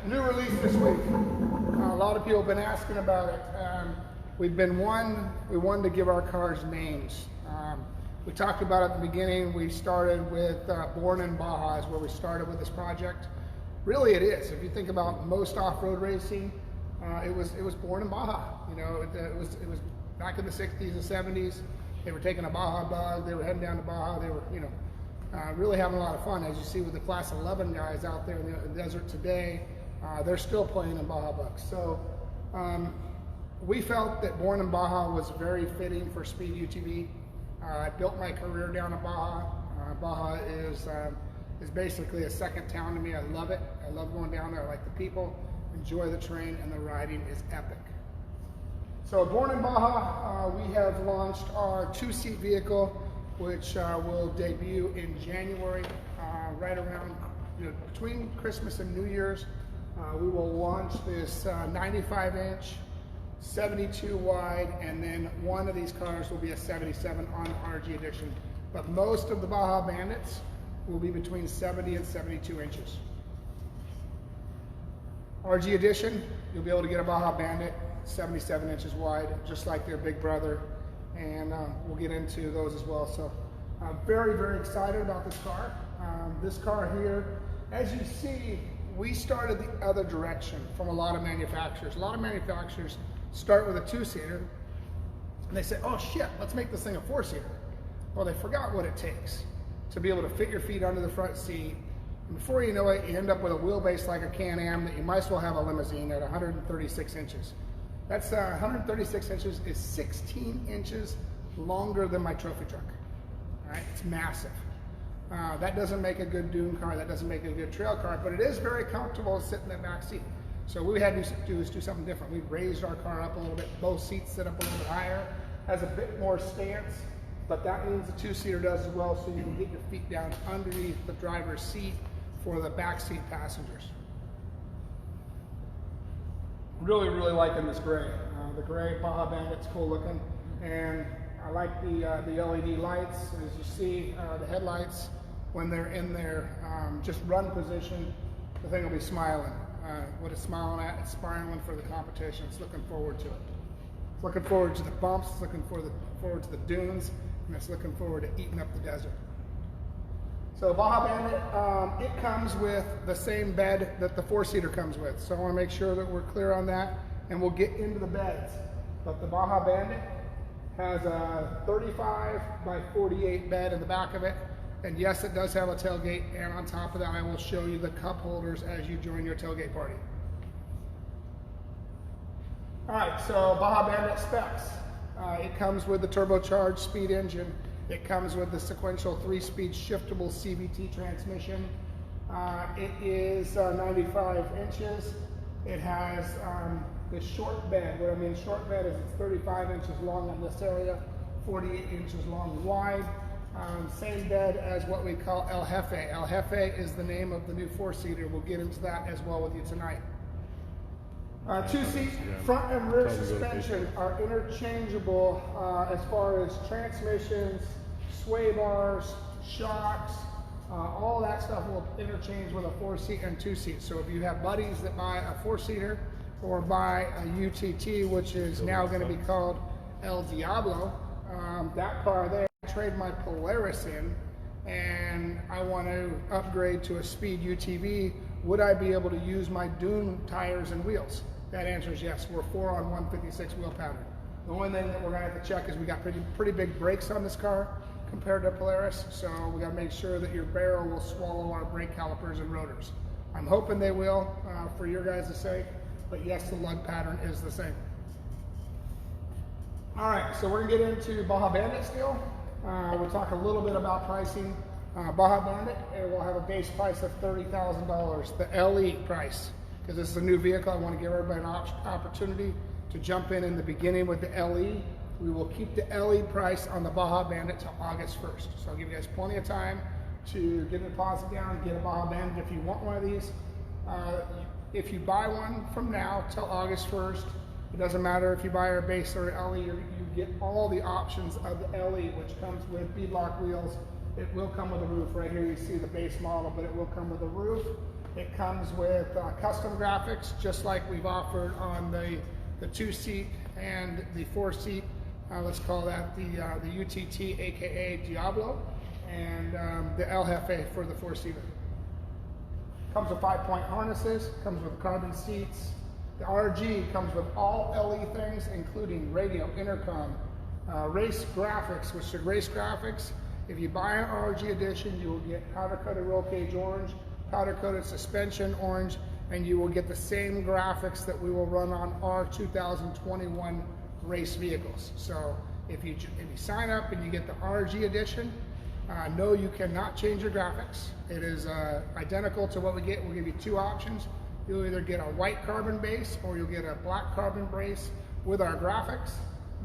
New release this week. A lot of people have been asking about it. We wanted to give our cars names. We talked about it at the beginning. We started with Born in Baja is where we started with this project. Really it is. If you think about most off-road racing, it was born in Baja. You know, it was back in the 60s and 70s. They were taking a Baja Bug, they were heading down to Baja, they were, you know, really having a lot of fun. As you see with the Class 11 guys out there in the desert today, they're still playing in Baja Bugs. So we felt that Born in Baja was very fitting for Speed UTV. I built my career down in Baja. Baja is basically a second town to me. I love it. I love going down there. I like the people, enjoy the terrain, and the riding is epic. So Born in Baja, we have launched our two-seat vehicle, which will debut in January, right around, you know, between Christmas and New Year's. We will launch this 95-inch, 72 wide, and then one of these cars will be a 77 on RG edition. But most of the Baja Bandits will be between 70 and 72 inches. RG edition, you'll be able to get a Baja Bandit 77 inches wide, just like their big brother, and we'll get into those as well. So I'm very, very excited about this car. This car here, as you see, we started the other direction from a lot of manufacturers. A lot of manufacturers start with a two-seater, and they say, oh shit, let's make this thing a four-seater. Well, they forgot what it takes to be able to fit your feet under the front seat. And before you know it, you end up with a wheelbase like a Can-Am that you might as well have a limousine at 136 inches. That's 136 inches is 16 inches longer than my trophy truck. All right, it's massive. That doesn't make a good dune car, that doesn't make a good trail car, but it is very comfortable to sit in that back seat. So what we had to do is do something different. We raised our car up a little bit, both seats sit up a little bit higher, has a bit more stance, but that means the two-seater does as well, so you can get your feet down underneath the driver's seat for the back seat passengers. Really, really liking this gray. The gray Baja Bandit's cool looking, and I like the LED lights. As you see, the headlights, when they're in their just run position, the thing will be smiling. What it's smiling at, it's smiling for the competition. It's looking forward to it. It's looking forward to the bumps, it's looking forward to the dunes, and it's looking forward to eating up the desert. So Baja Bandit, it comes with the same bed that the four-seater comes with. So I want to make sure that we're clear on that, and we'll get into the beds. But the Baja Bandit has a 35 by 48 bed in the back of it. And yes, it does have a tailgate, and on top of that, I will show you the cup holders as you join your tailgate party. All right, so Baja Bandit specs. It comes with the turbocharged Speed engine. It comes with the sequential 3-speed shiftable CVT transmission. It is 95 inches. It has the short bed. What I mean short bed is it's 35 inches long in this area, 48 inches long and wide. Same bed as what we call El Jefe. El Jefe is the name of the new four-seater. We'll get into that as well with you tonight. Two-seat front and rear suspension are interchangeable as far as transmissions, sway bars, shocks, all that stuff will interchange with a four-seat and two-seat. So if you have buddies that buy a four-seater or buy a UTT, which is now going to be called El Diablo, that car there, I trade my Polaris in and I want to upgrade to a Speed UTV, would I be able to use my dune tires and wheels? That answer is yes. We're 4 on 156 wheel pattern. The only thing that we're going to have to check is we got pretty big brakes on this car compared to Polaris, so we got to make sure that your barrel will swallow our brake calipers and rotors. I'm hoping they will for your guys' sake, but yes, the lug pattern is the same. All right, so we're going to get into Baja Bandit still. We'll talk a little bit about pricing. Baja Bandit, it will have a base price of $30,000, the LE price. Because this is a new vehicle, I want to give everybody an opportunity to jump in the beginning with the LE. We will keep the LE price on the Baja Bandit till August 1st. So I'll give you guys plenty of time to get a deposit down, get a Baja Bandit if you want one of these. If you buy one from now till August 1st, it doesn't matter if you buy our base or LE, you get all the options of the LE, which comes with beadlock wheels. It will come with a roof. Right here you see the base model, but it will come with a roof. It comes with custom graphics, just like we've offered on the 2-seat and the 4-seat. Let's call that the UTT, aka Diablo, and the El Jefe for the 4-seater. Comes with 5-point harnesses, comes with carbon seats. The RG comes with all LE things, including radio, intercom, race graphics, which are race graphics. If you buy an RG edition, you will get powder-coated roll cage orange, powder-coated suspension orange, and you will get the same graphics that we will run on our 2021 race vehicles. So if you sign up and you get the RG edition, no, you cannot change your graphics. It is identical to what we get. We'll give you 2 options. You'll either get a white carbon base or you'll get a black carbon base with our graphics,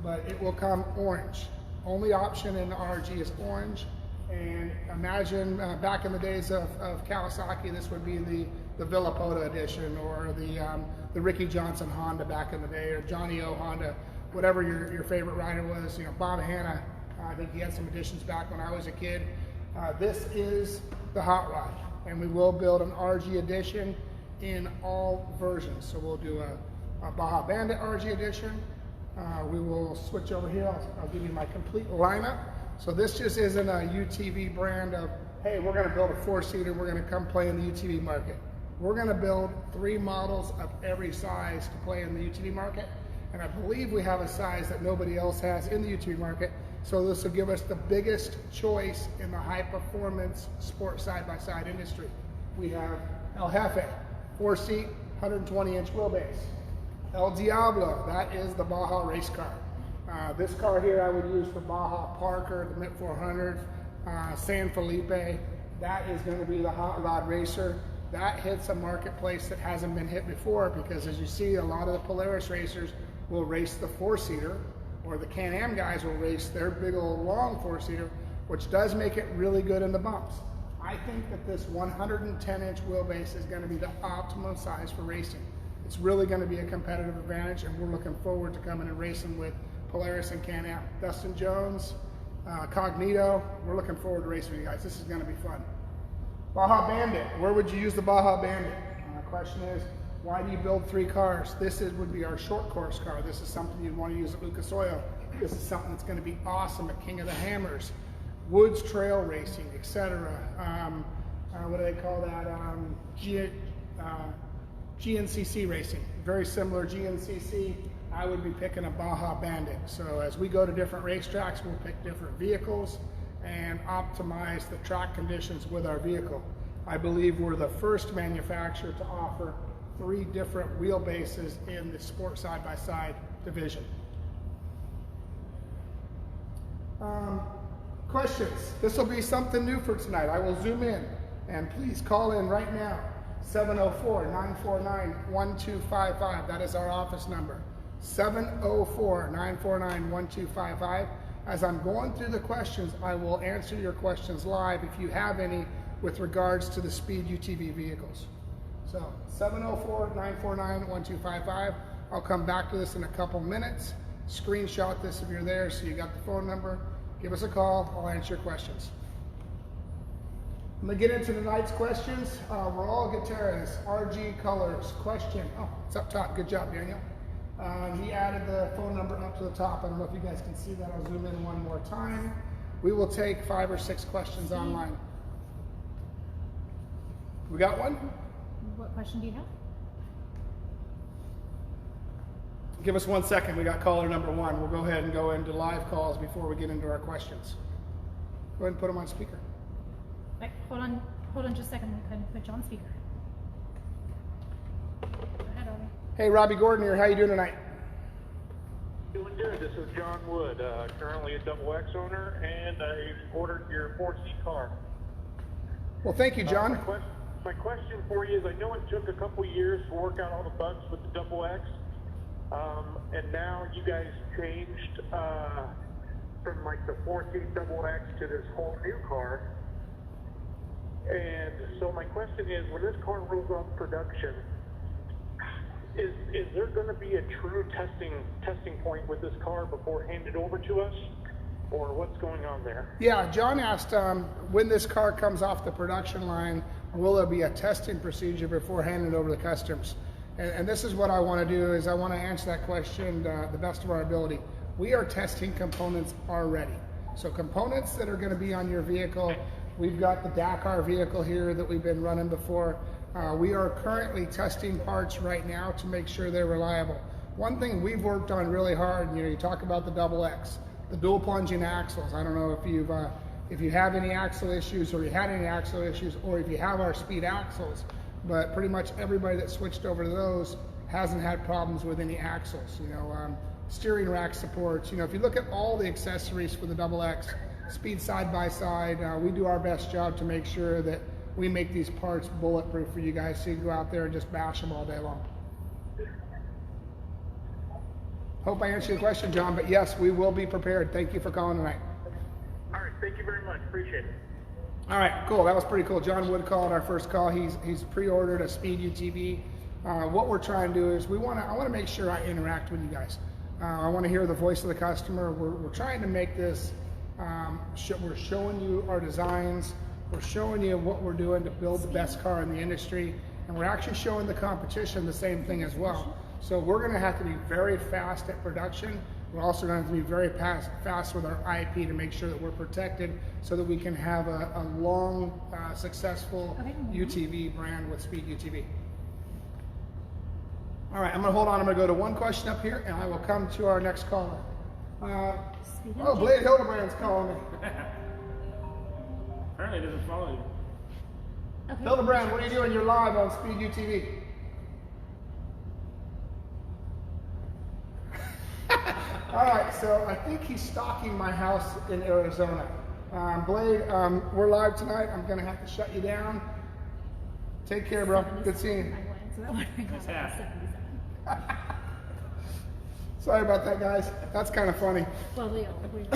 but it will come orange. Only option in the RG is orange. And imagine back in the days of Kawasaki, this would be the Villapota edition, or the Ricky Johnson Honda back in the day, or Johnny O Honda, whatever your favorite rider was. You know, Bob Hanna, I think he had some editions back when I was a kid. This is the hot rod, and we will build an RG edition in all versions. So we'll do a Baja Bandit RG edition. We will switch over here. I'll give you my complete lineup. So this just isn't a UTV brand of, hey, we're going to build a 4-seater, we're going to come play in the UTV market. We're going to build 3 models of every size to play in the UTV market. And I believe we have a size that nobody else has in the UTV market. So this will give us the biggest choice in the high performance sport side-by-side industry. We have El Jefe, 4-seat, 120-inch wheelbase. El Diablo, that is the Baja Race Car. This car here I would use for Baja Parker, the MIP 400, San Felipe. That is going to be the hot rod racer. That hits a marketplace that hasn't been hit before, because as you see, a lot of the Polaris racers will race the 4-seater, or the Can-Am guys will race their big old long 4-seater, which does make it really good in the bumps. I think that this 110-inch wheelbase is going to be the optimum size for racing. It's really going to be a competitive advantage, and we're looking forward to coming and racing with Polaris and Can-Am. Dustin Jones, Cognito, we're looking forward to racing with you guys. This is going to be fun. Baja Bandit, where would you use the Baja Bandit? The question is, why do you build 3 cars? This would be our short course car. This is something you'd want to use at Lucas Oil. This is something that's going to be awesome at King of the Hammers, Woods Trail Racing, etc. What do they call that? GNCC racing, very similar GNCC. I would be picking a Baja Bandit. So as we go to different racetracks, we'll pick different vehicles and optimize the track conditions with our vehicle. I believe we're the first manufacturer to offer 3 different wheelbases in the sport side-by-side division. Questions? This will be something new for tonight. I will zoom in, and please call in right now. 704-949-1255. That is our office number. 704-949-1255. As I'm going through the questions, I will answer your questions live if you have any with regards to the Speed UTV vehicles. So 704-949-1255. I'll come back to this in a couple minutes. Screenshot this if you're there so you got the phone number. Give us a call. I'll answer your questions. I'm going to get into tonight's questions. Raul Gutierrez, RG Colors, question. Oh, it's up top. Good job, Daniel. He added the phone number up to the top. I don't know if you guys can see that. I'll zoom in one more time. We will take 5 or 6 questions online. We got one? What question do you have? Give us 1 second. We got caller number 1. We'll go ahead and go into live calls before we get into our questions. Go ahead and put them on speaker. Right, hold on just a second. I'm going to put you on speaker. Go ahead, Robby. Hey, Robby Gordon here. How you doing tonight? Doing good. This is John Wood, currently a Double X owner, and I ordered your 4-seat car. Well, thank you, John. My question for you is, I know it took a couple years to work out all the bugs with the Double X, and now you guys changed from like the 4-seat Double X to this whole new car. And so my question is, when this car rolls off production, is there going to be a true testing point with this car before handed over to us, or what's going on there? Yeah, John asked when this car comes off the production line, will there be a testing procedure before handing it over to customs? And this is what I want to do, is I want to answer that question the best of our ability. We are testing components already. So components that are going to be on your vehicle, we've got the Dakar vehicle here that we've been running before. We are currently testing parts right now to make sure they're reliable. One thing we've worked on really hard, you talk about the double X, the dual plunging axles. I don't know if you have any axle issues, or you had any axle issues, or if you have our Speed axles, but pretty much everybody that switched over to those hasn't had problems with any axles. Steering rack supports. If you look at all the accessories for the double X, Speed side by side, we do our best job to make sure that we make these parts bulletproof for you guys, so you go out there and just bash them all day long. Hope I answered your question, John, but yes, we will be prepared. Thank you for calling tonight. All right, thank you very much. Appreciate it. All right, cool. That was pretty cool. John Wood called our first call. He's pre-ordered a Speed UTV. What we're trying to do is I want to make sure I interact with you guys. I want to hear the voice of the customer. We're trying to make this. We're showing you our designs. We're showing you what we're doing to build the best car in the industry, and we're actually showing the competition the same thing as well. So we're going to have to be very fast at production. We're also going to have to be very fast with our IP to make sure that we're protected, so that we can have a long, successful UTV brand with Speed UTV. All right, I'm going to hold on. I'm going to go to one question up here, and I will come to our next caller. Blade Hildebrand's calling me. Apparently it doesn't follow you. Okay. Hildebrand, what are you doing? You're live on Speed UTV. All right, so I think he's stalking my house in Arizona. Blade, we're live tonight. I'm going to have to shut you down. Take care, bro. Good seeing you. Sorry about that, guys. That's kind of funny. Well, we're doing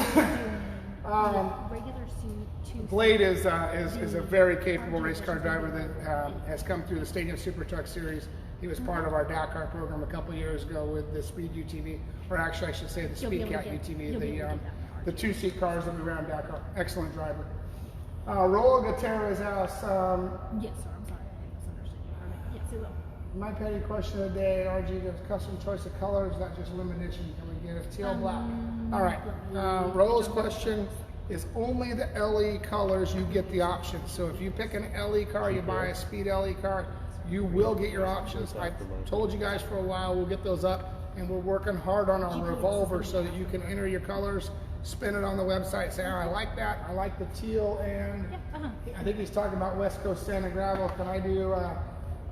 regular suit. Blade is a very capable race car driver that has come through the Stadium Super Truck Series. He was part of our Dakar program a couple years ago with the Speed UTV, or actually I should say the Speed Cat UTV, the two-seat cars that we ran Dakar. Excellent driver. Raul Gutierrez asks, Yes, sir. I'm sorry. I misunderstood you. Yes, it will. my petty question of the day, RG, does custom choice of colors, not just limited edition? Can we get a teal black? All right. Raul's question is only the LE colors you get the options. So if you pick an LE car, you buy a Speed LE car, you will get your options. I told you guys for a while we'll get those up, and we're working hard on our revolver so that you can enter your colors, spin it on the website, say, oh, I like that, I like the teal, and I think he's talking about West Coast Sand and Gravel. Can I do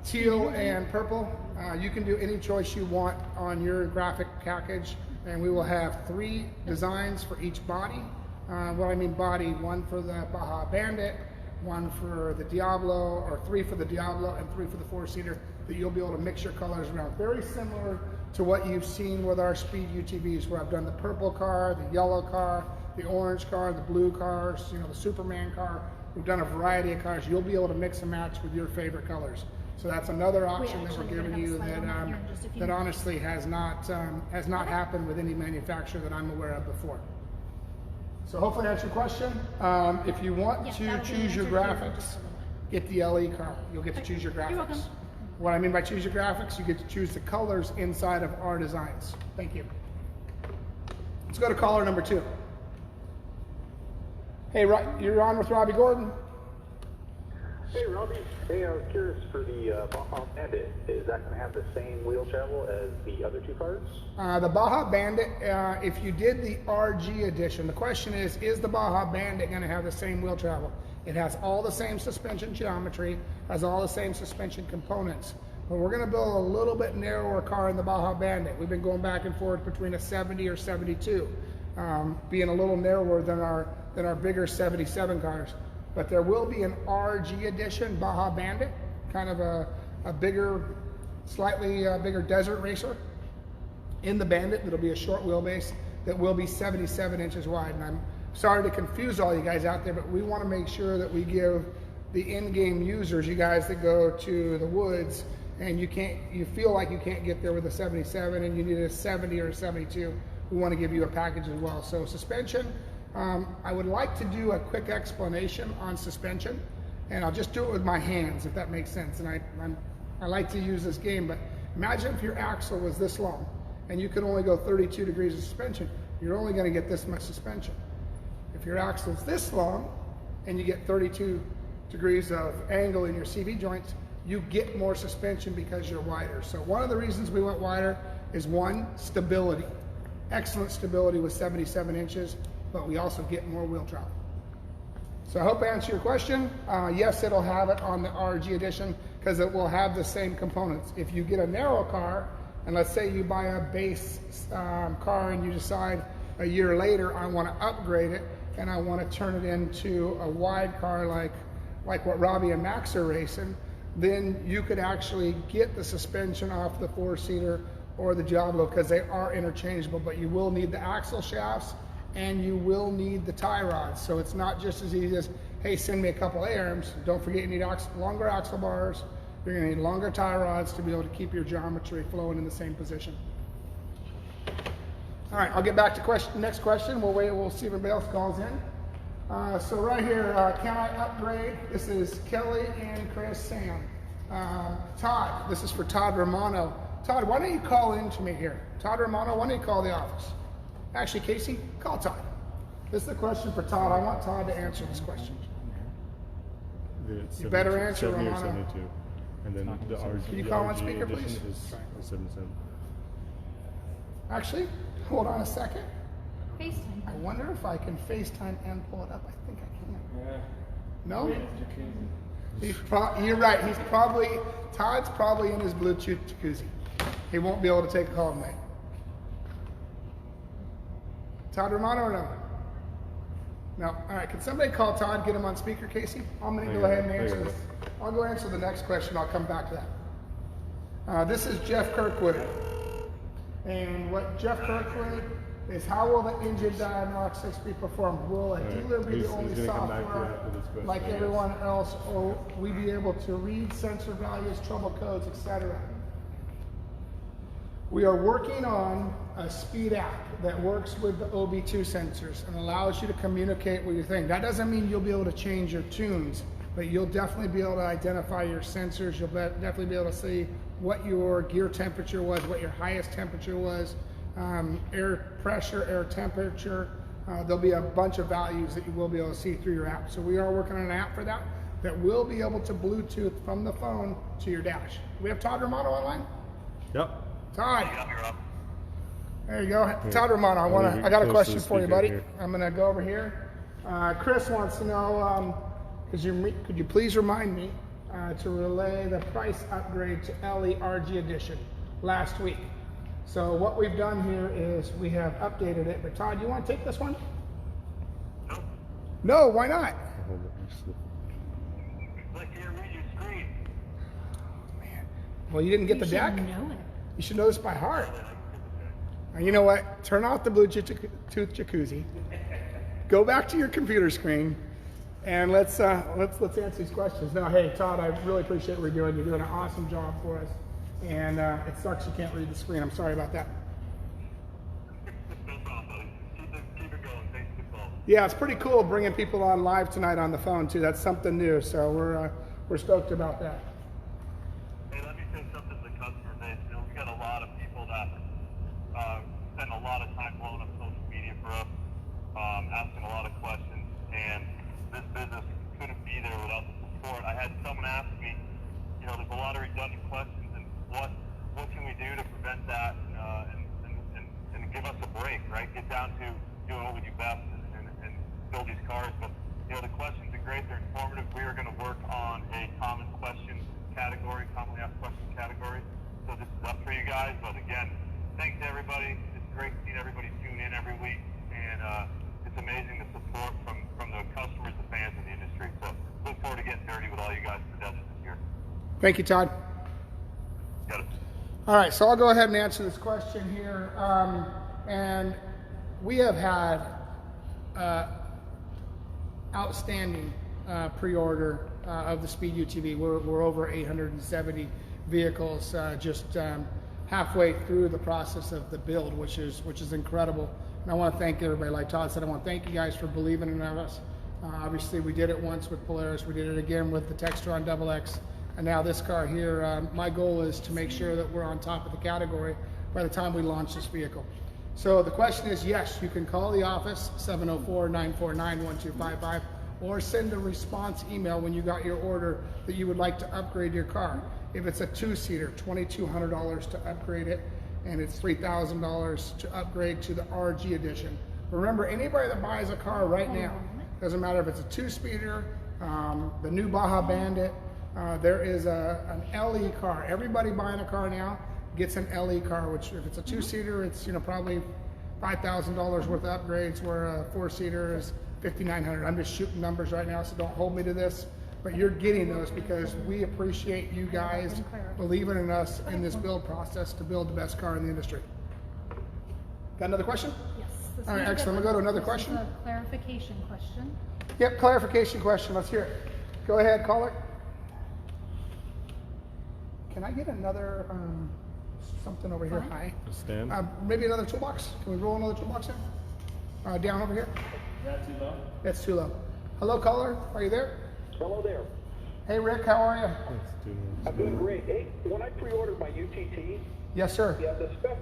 teal and purple? You can do any choice you want on your graphic package, and we will have 3 designs for each body. Well, I mean body, 1 for the Baja Bandit, 1 for the Diablo, or 3 for the Diablo and 3 for the 4-seater, that you'll be able to mix your colors around. Very similar to what you've seen with our Speed UTVs, where I've done the purple car, the yellow car, the orange car, the blue cars, the Superman car. We've done a variety of cars. You'll be able to mix and match with your favorite colors. So that's another option that we're giving you that honestly has not happened with any manufacturer that I'm aware of before. So hopefully that's your question. If you want to choose your graphics, get the LE car. You'll get to choose your graphics. You're welcome. What I mean by choose your graphics, you get to choose the colors inside of our designs. Thank you. Let's go to caller number 2. Hey, you're on with Robby Gordon. Hey, Robby. Hey, I was curious for the Baja Bandit. Is that going to have the same wheel travel as the other 2 cars? The Baja Bandit, if you did the RG edition, the question is the Baja Bandit going to have the same wheel travel? It has all the same suspension geometry, has all the same suspension components, but we're going to build a little bit narrower car in the Baja Bandit. We've been going back and forth between a 70 or 72, being a little narrower than our bigger 77 cars. But there will be an RG edition Baja Bandit, kind of a bigger, slightly bigger desert racer in the Bandit. That'll be a short wheelbase that will be 77 inches wide. And I'm sorry to confuse all you guys out there, but we want to make sure that we give the in-game users, you guys that go to the woods and you feel like you can't get there with a 77 and you need a 70 or a 72, we want to give you a package as well. So suspension, I would like to do a quick explanation on suspension. And I'll just do it with my hands, if that makes sense. And I like to use this game, but imagine if your axle was this long and you could only go 32 degrees of suspension. You're only going to get this much suspension. If your axle's this long and you get 32 degrees of angle in your CV joints, you get more suspension because you're wider. So one of the reasons we went wider is one, stability. Excellent stability with 77 inches, but we also get more wheel travel. So I hope I answered your question. Yes, it'll have it on the RG edition because it will have the same components. If you get a narrow car, and let's say you buy a base car and you decide a year later, I want to upgrade it and I want to turn it into a wide car like what Robby and Max are racing, then you could actually get the suspension off the 4-seater or the Diablo because they are interchangeable, but you will need the axle shafts and you will need the tie rods. So it's not just as easy as, hey, send me a couple A-arms. Don't forget you need longer axle bars. You're gonna need longer tie rods to be able to keep your geometry flowing in the same position. All right, I'll get back to next question. We'll wait, we'll see if anybody else calls in. So right here, can I upgrade? This is Kelly and Chris Sam. Todd, this is for Todd Romano. Todd, why don't you call in to me here? Todd Romano, why don't you call the office? Actually, Casey, call Todd. This is the question for Todd. I want Todd to answer this question. You better answer, Romano. 72. And then the RG, Can you call on speaker, please? Is 77. Actually, hold on a second. FaceTime. I wonder if I can FaceTime and pull it up. I think I can. No? You're right. Todd's probably in his Bluetooth jacuzzi. He won't be able to take a call tonight. Todd Romano or no? No. All right. Can somebody call Todd, get him on speaker, Casey? I'm going to go ahead and answer this. I'll go answer the next question. I'll come back to that. This is Jeff Kirkwood. And what Jeff Kirkwood is, how will the engine diagnostics be performed? Will a dealer be the only software like everyone else, or will we be able to read sensor values, trouble codes, etc.? We are working on a Speed app that works with the OB2 sensors and allows you to communicate with your thing. That doesn't mean you'll be able to change your tunes, but you'll definitely be able to identify your sensors. You'll definitely be able to see what your gear temperature was, what your highest temperature was, air pressure, air temperature. There'll be a bunch of values that you will be able to see through your app. So we are working on an app for that will be able to Bluetooth from the phone to your dash. Do we have Todd Romano online? Yep. Todd. There you go. Todd Romano, I got a question for you, buddy. I'm gonna go over here. Chris wants to know, could you please remind me to relay the price upgrade to LE RG edition last week? So what we've done here is we have updated it, but Todd, you want to take this one? No. No, why not? Like you read your screen. Man. Well, you didn't get the deck? Know it. You should know this by heart. Now, you know what? Turn off the Bluetooth jacuzzi. Go back to your computer screen, and let's answer these questions. Now, hey, Todd, I really appreciate what you're doing. You're doing an awesome job for us. And it sucks you can't read the screen. I'm sorry about that. No problem, buddy. Keep it going. Thanks for the call. Yeah, it's pretty cool bringing people on live tonight on the phone too. That's something new. So we're stoked about that. Hey, let me say something to the customer base. You know, we got a lot of people that spend a lot of time blowing up social media for us, asking a lot of questions, and this business couldn't be there without the support. I had someone ask me, you know, there's a lot of redundant questions, and what can we do to prevent that and give us a break, right? Get down to doing what we do best and build these cars. But, you know, the questions are great. They're informative. We are going to work on a common question category, commonly asked question category. So this is up for you guys. But again, thanks to everybody. It's great seeing everybody tune in every week. And it's amazing the support from the customers, the fans in the industry. So look forward to getting dirty with all you guys for Desert this year. Thank you, Todd. Got it. All right, so I'll go ahead and answer this question here. And we have had outstanding pre-order of the Speed UTV. We're over 870 vehicles just halfway through the process of the build, which is incredible. And I want to thank everybody. Like Todd said, I want to thank you guys for believing in us. Obviously, we did it once with Polaris. We did it again with the Textron XX. And now this car here, my goal is to make sure that we're on top of the category by the time we launch this vehicle. So the question is, yes, you can call the office, 704-949-1255, or send a response email when you got your order that you would like to upgrade your car. If it's a two-seater, $2,200 to upgrade it, and it's $3,000 to upgrade to the RG edition. Remember, anybody that buys a car right now, doesn't matter if it's a two-speeder, the new Baja Bandit, there is an LE car. Everybody buying a car now gets an LE car, which if it's a two-seater, it's probably $5,000 worth of upgrades, where a four-seater is $5,900. I'm just shooting numbers right now, so don't hold me to this. But you're getting those because we appreciate you guys believing in us in this build process to build the best car in the industry. Got another question? Yes. All right, excellent. We'll go to another question. This is a clarification question. Yep, clarification question. Let's hear it. Go ahead, caller. Can I get another something over here? Hi. A stand? Maybe another toolbox. Can we roll another toolbox in? Down over here. That too low? That's too low. Hello, caller. Are you there? Hello there. Hey, Rick. How are you? Let's do I'm doing great. Hey, when I pre-ordered my UTT, Yes, sir. yeah, the spec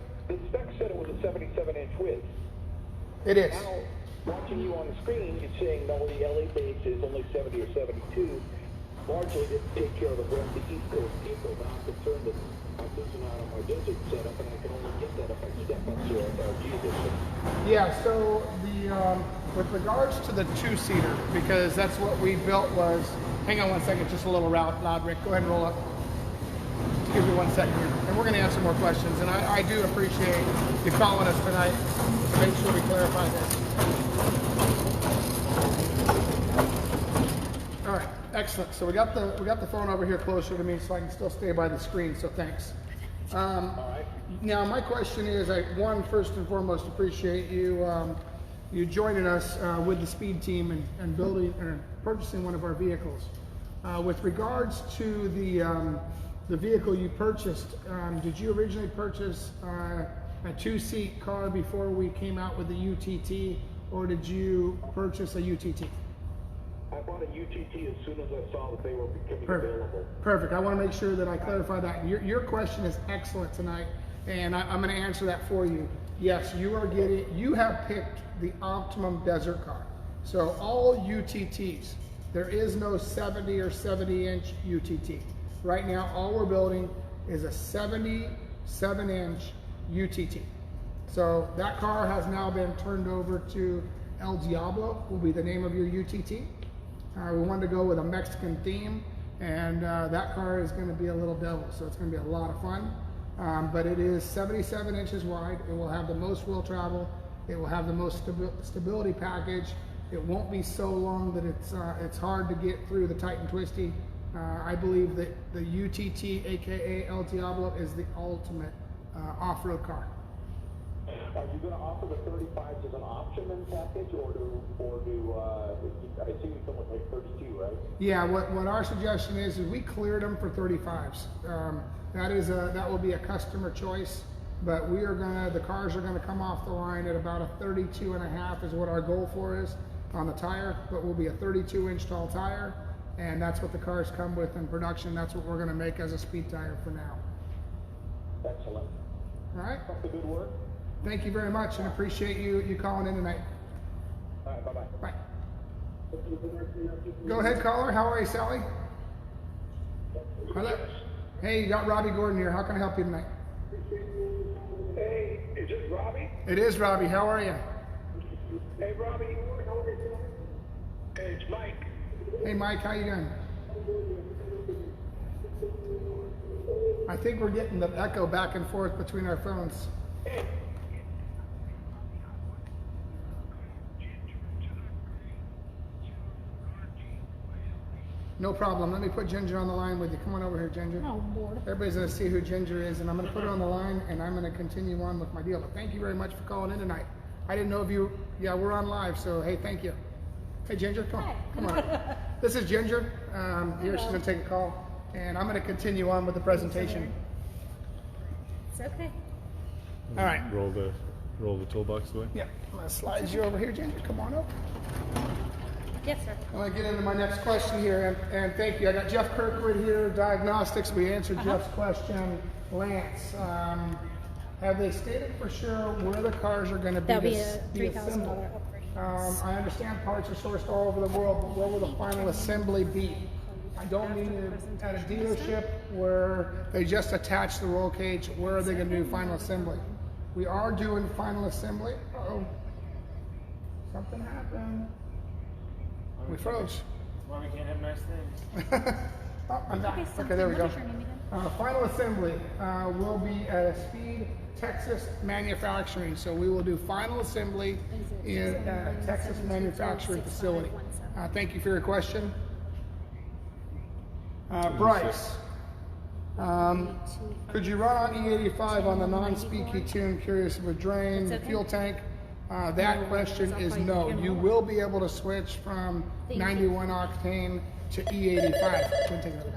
said it was a 77-inch width. It is. Now, watching you on the screen, it's saying no, the LA base is only 70 or 72. Largely didn't take care of the rest of the East Coast people. Now I'm concerned that I'm losing out on my desert setup, and I can only get that if I step up to an RG edition. Yeah. So the with regards to the two-seater, because that's what we built was. Hang on one second. Just a little loud, Rick. Go ahead and roll up. Give me 1 second here, and we're going to answer more questions. And I do appreciate you calling us tonight to make sure we clarify this. All right, excellent. So we got the phone over here closer to me, so I can still stay by the screen. So thanks. Now my question is, first and foremost, appreciate you you joining us with the Speed team and building or purchasing one of our vehicles. With regards to the vehicle you purchased, did you originally purchase a two-seat car before we came out with the UTT, or did you purchase a UTT? I bought a UTT as soon as I saw that they were becoming Perfect. available. Perfect. I want to make sure that I clarify that. Your question is excellent tonight, and I'm going to answer that for you. Yes, you have picked the optimum desert car. So all UTTs, there is no 70 or 70-inch UTT. Right now, all we're building is a 77-inch UTT. So that car has now been turned over to El Diablo, will be the name of your UTT. We wanted to go with a Mexican theme, and that car is going to be a little devil, so it's going to be a lot of fun. But it is 77 inches wide. It will have the most wheel travel. It will have the most stability package. It won't be so long that it's hard to get through the tight and twisty. I believe that the UTT, aka El Diablo, is the ultimate off-road car. Are you going to offer the 35s as an option in package, or I see you come with like 32, right? Yeah, what our suggestion is we cleared them for 35s. That will be a customer choice, but the cars are gonna come off the line at about a 32.5 is what our goal for is on the tire, but will be a 32-inch tall tire, and that's what the cars come with in production. That's what we're gonna make as a Speed tire for now. Excellent. All right. That's the good work. Thank you very much, and appreciate you calling in tonight. All right, bye-bye. Bye. Go ahead, caller. How are you, Sally? Hello. Hey, you got Robby Gordon here. How can I help you tonight? Hey, is it Robby? It is Robby. How are you? Hey, Robby. Hey, it's Mike. Hey, Mike. How you doing? I think we're getting the echo back and forth between our phones. No problem. Let me put Ginger on the line with you. Come on over here, Ginger. Oh, Lord. Everybody's going to see who Ginger is, and I'm going to put her on the line, and I'm going to continue on with my deal. But thank you very much for calling in tonight. I didn't know if you, we're on live, so hey, thank you. Hey, Ginger, come on. Come on. This is Ginger. Here, she's going to take a call, and I'm going to continue on with the presentation. It's okay. All right. Roll the toolbox away. Yeah, I'm going to slide you over here, Ginger. Come on up. Yes, sir. I want to get into my next question here, and thank you. I got Jeff Kirkwood here, Diagnostics. We answered Jeff's question. Lance, have they stated for sure where the cars are going to be That'll be a assembled? $3,000 upgrade. I understand parts are sourced all over the world, but where will the final assembly be? I don't mean it at a dealership where they just attach the roll cage. Where are they going to do final assembly? We are doing final assembly. Uh-oh. Something happened. We froze. Why we can't have nice things. Oh, I'm back. Okay, Okay, there we go. what is your name again? Final assembly will be at a Speed Texas manufacturing. So we will do final assembly in a Texas manufacturing facility. Thank you for your question. Bryce, could you run on E85 on the non-Speed key tune? Curious if it drain the fuel tank. That question is no. You will be able to switch from 91 octane to E85.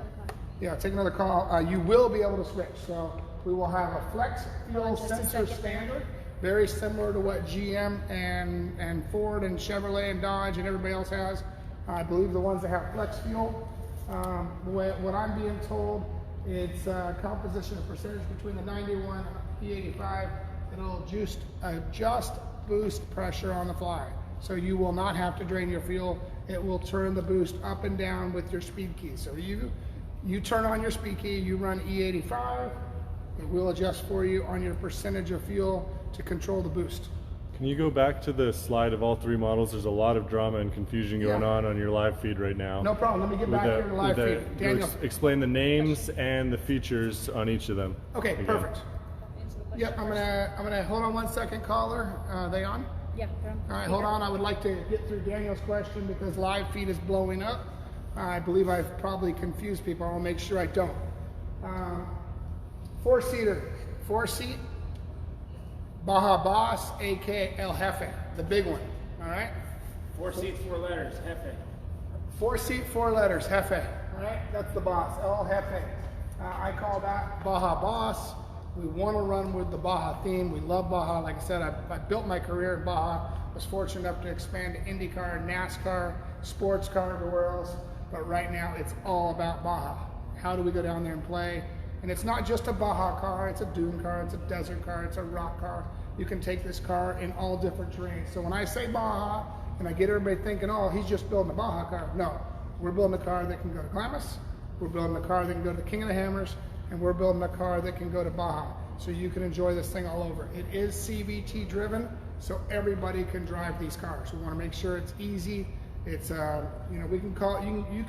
Yeah, take another call. You will be able to switch. So we will have a flex fuel sensor standard, very similar to what GM and Ford and Chevrolet and Dodge and everybody else has. I believe the ones that have flex fuel. What I'm being told, it's a composition of percentage between the 91 and E85. It'll just boost pressure on the fly. So you will not have to drain your fuel. It will turn the boost up and down with your speed key. So you turn on your speed key, you run E85, it will adjust for you on your percentage of fuel to control the boost. Can you go back to the slide of all three models? There's a lot of drama and confusion going on your live feed right now. No problem. Let me get back here to live feed. Daniel. Explain the names and the features on each of them. Okay, again. Perfect. Yep, I'm gonna hold on 1 second, caller. Are they on? Yeah, they're on. All right, hold on. I would like to get through Daniel's question because live feed is blowing up. I believe I've probably confused people. I'll make sure I don't. Four-seat, Baja Boss, aka El Jefe, the big one. All right. 4 seats, 4 letters, Jefe. 4-seat, 4 letters, Jefe. All right, that's the boss, El Jefe. I call that Baja Boss. We want to run with the Baja theme. We love Baja. Like I said, I built my career in Baja. Was fortunate enough to expand to IndyCar, NASCAR, sports car, everywhere else. But right now, it's all about Baja. How do we go down there and play? And it's not just a Baja car. It's a dune car. It's a desert car. It's a rock car. You can take this car in all different terrains. So when I say Baja, and I get everybody thinking, oh, he's just building a Baja car. No, we're building a car that can go to Glamis. We're building a car that can go to the King of the Hammers. And we're building a car that can go to Baja. So you can enjoy this thing all over. It is CVT driven, so everybody can drive these cars. We want to make sure it's easy. It's, we can call it,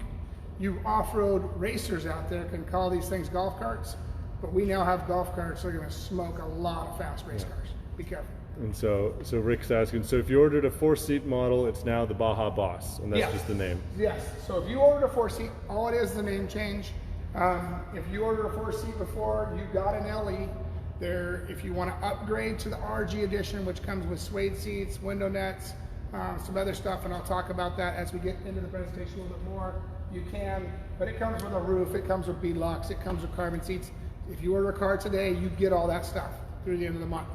you off-road racers out there can call these things golf carts, but we now have golf carts that are going to smoke a lot of fast race cars. Be careful. And so Rick's asking, so if you ordered a 4-seat model, it's now the Baja Boss, and that's just the name. Yes. So if you ordered a 4-seat, all it is the name change. If you ordered a 4-seat before, you got an LE. There, if you want to upgrade to the RG edition, which comes with suede seats, window nets, some other stuff, and I'll talk about that as we get into the presentation a little bit more. You can, but it comes with a roof, it comes with beadlocks, it comes with carbon seats. If you order a car today, you get all that stuff through the end of the month.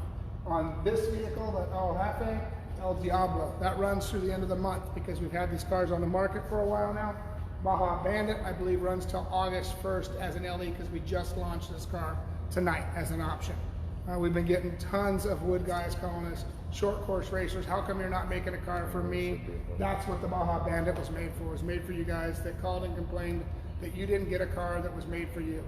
On this vehicle, the El Jefe, El Diablo, that runs through the end of the month because we've had these cars on the market for a while now. Baja Bandit, I believe, runs till August 1st as an LE because we just launched this car tonight as an option. We've been getting tons of wood guys calling us, short course racers, how come you're not making a car for me? That's what the Baja Bandit was made for. It was made for you guys that called and complained that you didn't get a car that was made for you.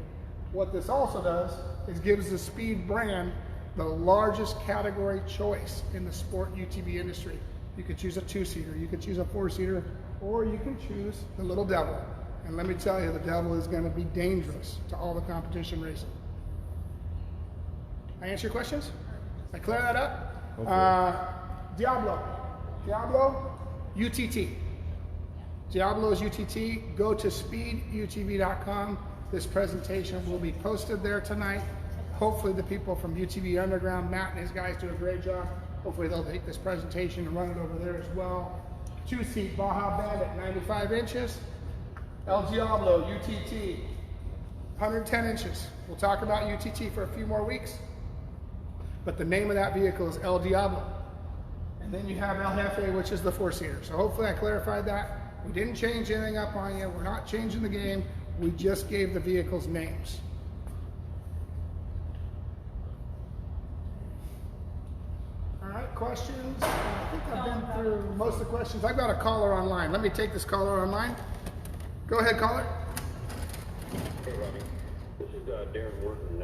What this also does is gives the Speed brand the largest category choice in the sport UTV industry. You could choose a 2-seater, you could choose a 4-seater, or you can choose the little devil. And let me tell you, the devil is going to be dangerous to all the competition racing. I answer your questions? I clear that up? Okay. Diablo, UTT. Diablo is UTT. Go to speedutv.com. This presentation will be posted there tonight. Hopefully the people from UTV Underground, Matt and his guys do a great job. Hopefully they'll take this presentation and run it over there as well. 2-seat Baja Bandit, 95 inches. El Diablo, UTT, 110 inches. We'll talk about UTT for a few more weeks. But the name of that vehicle is El Diablo. And then you have El Jefe, which is the 4-seater. So hopefully I clarified that. We didn't change anything up on you. We're not changing the game. We just gave the vehicles names. All right, questions? I think I've been through most of the questions. I've got a caller online. Let me take this caller online. Go ahead, caller. Hey, Robby. This is Darren Wharton,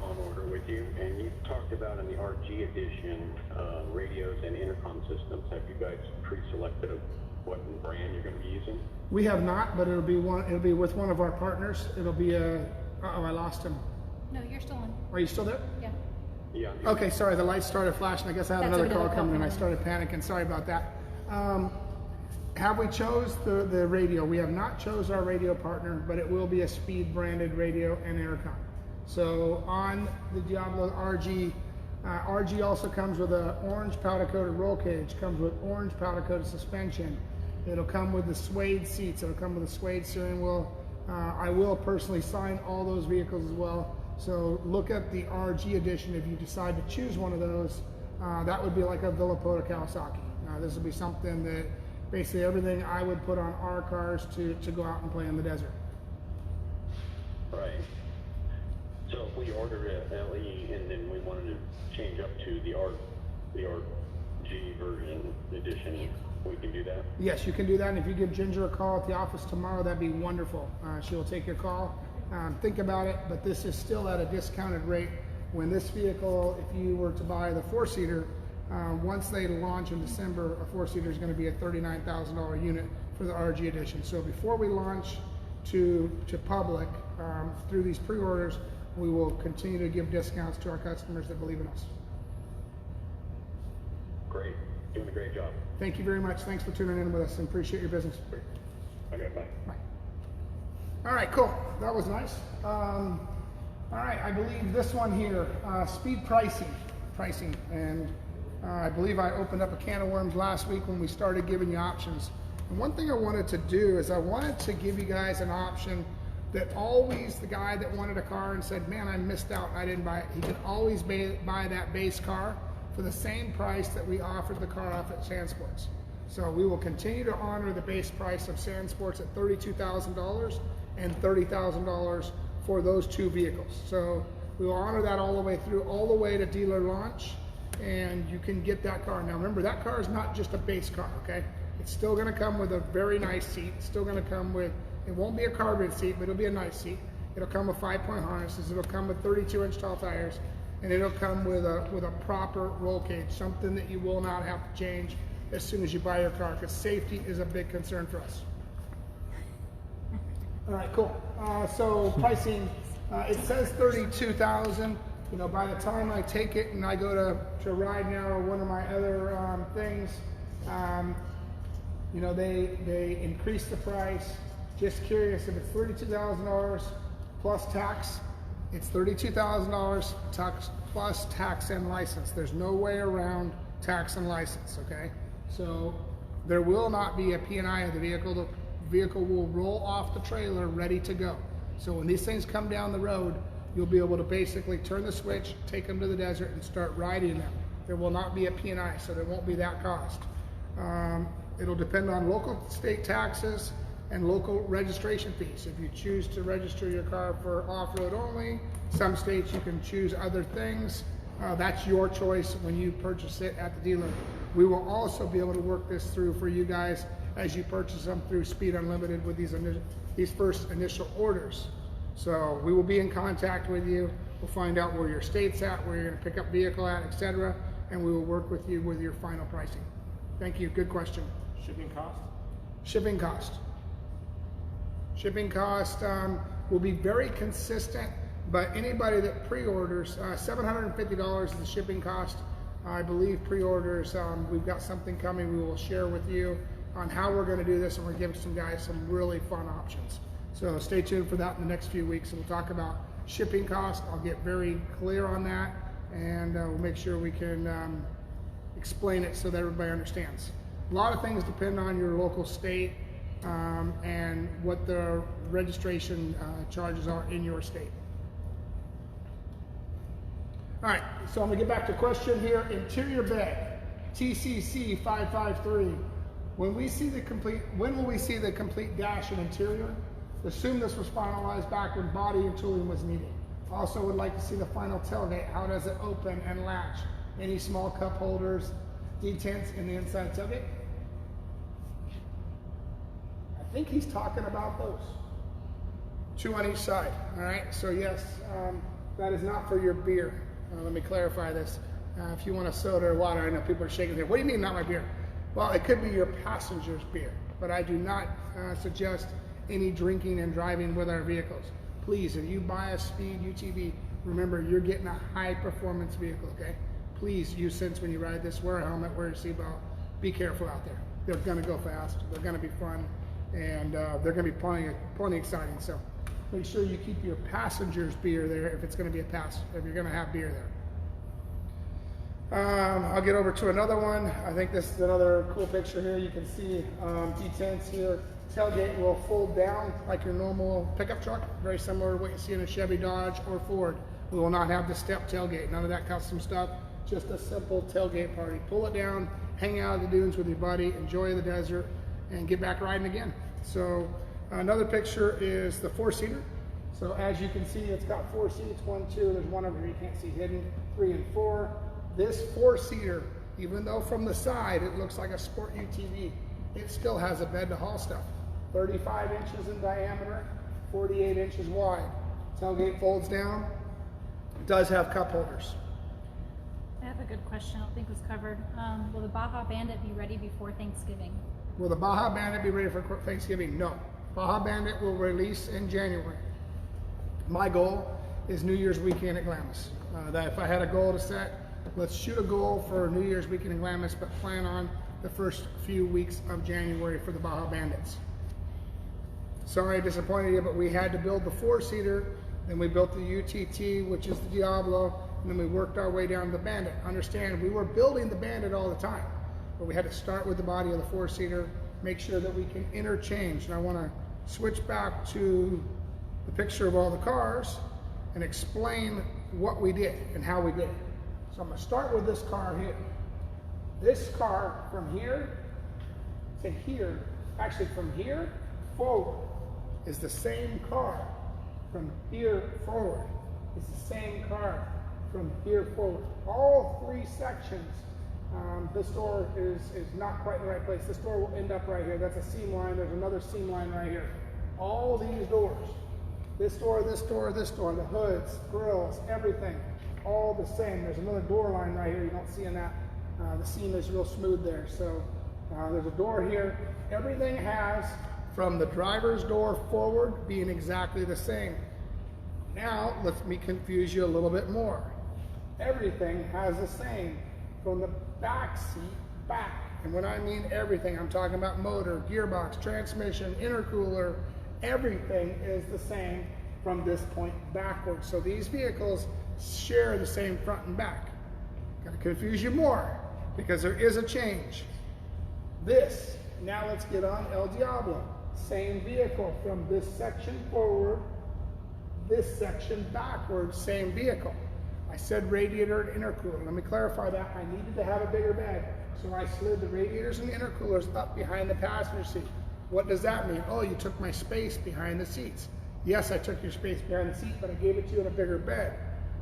on order with you. And you talked about in the RG edition, radios and intercom systems. Have you guys pre-selected what brand you're going to be using? We have not, but it'll be with one of our partners. It'll be uh-oh, I lost him. No, you're still on. Are you still there? Yeah. Yeah. Okay, sorry, the lights started flashing. I guess I had That's another another call call coming and I coming. started panicking. Sorry about that. Have we chose the radio? We have not chose our radio partner, but it will be a Speed branded radio and intercom. So on the Diablo RG, RG also comes with an orange powder coated roll cage, comes with orange powder coated suspension. It'll come with the suede seats. It'll come with a suede steering wheel. I will personally sign all those vehicles as well. So look at the RG edition if you decide to choose one of those. That would be like a Villapoto Kawasaki. This will be something that basically everything I would put on our cars to go out and play in the desert. Right. So if we order a LE and then we wanted to change up to the RG version edition, we can do that? Yes, you can do that. And if you give Ginger a call at the office tomorrow, that'd be wonderful. She will take your call. Think about it, but this is still at a discounted rate. When this vehicle, if you were to buy the four-seater, once they launch in December, a four-seater is going to be a $39,000 unit for the RG edition. So before we launch to public through these pre-orders, we will continue to give discounts to our customers that believe in us. Great. Doing a great job. Thank you very much. Thanks for tuning in with us and appreciate your business. Okay, bye. Bye. All right, cool. That was nice. All right, I believe this one here, speed pricing, and I believe I opened up a can of worms last week when we started giving you options. And one thing I wanted to do is I wanted to give you guys an option that always the guy that wanted a car and said, man, I missed out, I didn't buy it, he can always buy that base car for the same price that we offered the car off at Sand Sports. So we will continue to honor the base price of Sand Sports at $32,000 and $30,000 for those two vehicles. So we will honor that all the way through, all the way to dealer launch, and you can get that car. Now remember, that car is not just a base car, okay? It's still gonna come with a very nice seat. It's still gonna come with, it won't be a carbon seat, but it'll be a nice seat. It'll come with 5-point harnesses, it'll come with 32-inch tall tires, and it'll come with a proper roll cage, something that you will not have to change as soon as you buy your car, because safety is a big concern for us. All right, cool. So pricing, it says $32,000. You know, by the time I take it and I go to ride now or one of my other things, you know, they increase the price. Just curious, if it's $32,000 plus tax, it's $32,000 tax plus tax and license. There's no way around tax and license, okay? So there will not be a P&I of the vehicle. The vehicle will roll off the trailer ready to go. So when these things come down the road, you'll be able to basically turn the switch, take them to the desert, and start riding them. There will not be a P&I, so there won't be that cost. It'll depend on local state taxes and local registration fees. If you choose to register your car for off-road only, some states you can choose other things. That's your choice when you purchase it at the dealer. We will also be able to work this through for you guys as you purchase them through Speed Unlimited with these first initial orders. So we will be in contact with you. We'll find out where your state's at, where you're gonna pick up vehicle at, etc. And we will work with you with your final pricing. Thank you, good question. Shipping cost? Shipping cost. Shipping cost will be very consistent, but anybody that pre-orders, $750 is the shipping cost. I believe pre-orders, we've got something coming we will share with you on how we're gonna do this, and we're giving some guys some really fun options. So stay tuned for that in the next few weeks, and we'll talk about shipping cost. I'll get very clear on that, and we'll make sure we can explain it so that everybody understands. A lot of things depend on your local state and what the registration charges are in your state. All right, so I'm gonna get back to question here. Interior bed. TCC 553. When will we see the complete dash and interior? Assume this was finalized back when body and tooling was needed. Also would like to see the final tailgate. How does it open and latch? Any small cup holders, detents in the inside tailgate? I think he's talking about those. 2 on each side, all right? So yes, that is not for your beer. Let me clarify this. If you want a soda or water, I know people are shaking their head. What do you mean not my beer? Well, it could be your passenger's beer, but I do not suggest any drinking and driving with our vehicles. Please, if you buy a Speed UTV, remember you're getting a high performance vehicle, okay? Please use sense when you ride this, wear a helmet, wear a seatbelt, be careful out there. They're gonna go fast, they're gonna be fun, and they're gonna be plenty exciting. So make sure you keep your passenger's beer there if it's gonna be if you're gonna have beer there. I'll get over to another one. I think this is another cool picture here. You can see detents here. Tailgate will fold down like your normal pickup truck, very similar to what you see in a Chevy, Dodge, or Ford. We will not have the step tailgate, none of that custom stuff, just a simple tailgate party. Pull it down, hang out at the dunes with your buddy, enjoy the desert, and get back riding again. So another picture is the 4-seater. So as you can see, it's got 4 seats, 1, 2, there's one over here you can't see hidden, 3 and 4. This 4-seater, even though from the side it looks like a sport UTV, it still has a bed to haul stuff. 35 inches in diameter, 48 inches wide. Tailgate folds down. It does have cup holders. I have a good question. I don't think it was covered. Will the Baja Bandit be ready before Thanksgiving? Will the Baja Bandit be ready for Thanksgiving? No. Baja Bandit will release in January. My goal is New Year's weekend at Glamis. That if I had a goal to set, let's shoot a goal for New Year's weekend in Glamis, but plan on the first few weeks of January for the Baja Bandits. Sorry I disappointed you, but we had to build the 4-seater, then we built the UTT, which is the Diablo, and then we worked our way down to the Bandit. Understand, we were building the Bandit all the time, but we had to start with the body of the 4-seater, make sure that we can interchange. And I want to switch back to the picture of all the cars and explain what we did and how we did it. So I'm going to start with this car here. This car from here to here, actually from here forward, is the same car. From here forward is the same car from here forward. All 3 sections. This door is not quite in the right place. This door will end up right here. That's a seam line. There's another seam line right here. All these doors, this door, this door, this door, the hoods, grills, everything, all the same. There's another door line right here. You don't see in that. The seam is real smooth there. So there's a door here. Everything has, from the driver's door forward, being exactly the same. Now, let me confuse you a little bit more. Everything has the same from the back seat back. And when I mean everything, I'm talking about motor, gearbox, transmission, intercooler. Everything is the same from this point backwards. So these vehicles share the same front and back. Gonna confuse you more because there is a change. This, now let's get on El Diablo. Same vehicle from this section forward, this section backwards, same vehicle. I said radiator and intercooler. Let me clarify that. I needed to have a bigger bed, so I slid the radiators and intercoolers up behind the passenger seat. What does that mean? Oh, you took my space behind the seats. Yes, I took your space behind the seat, but I gave it to you in a bigger bed.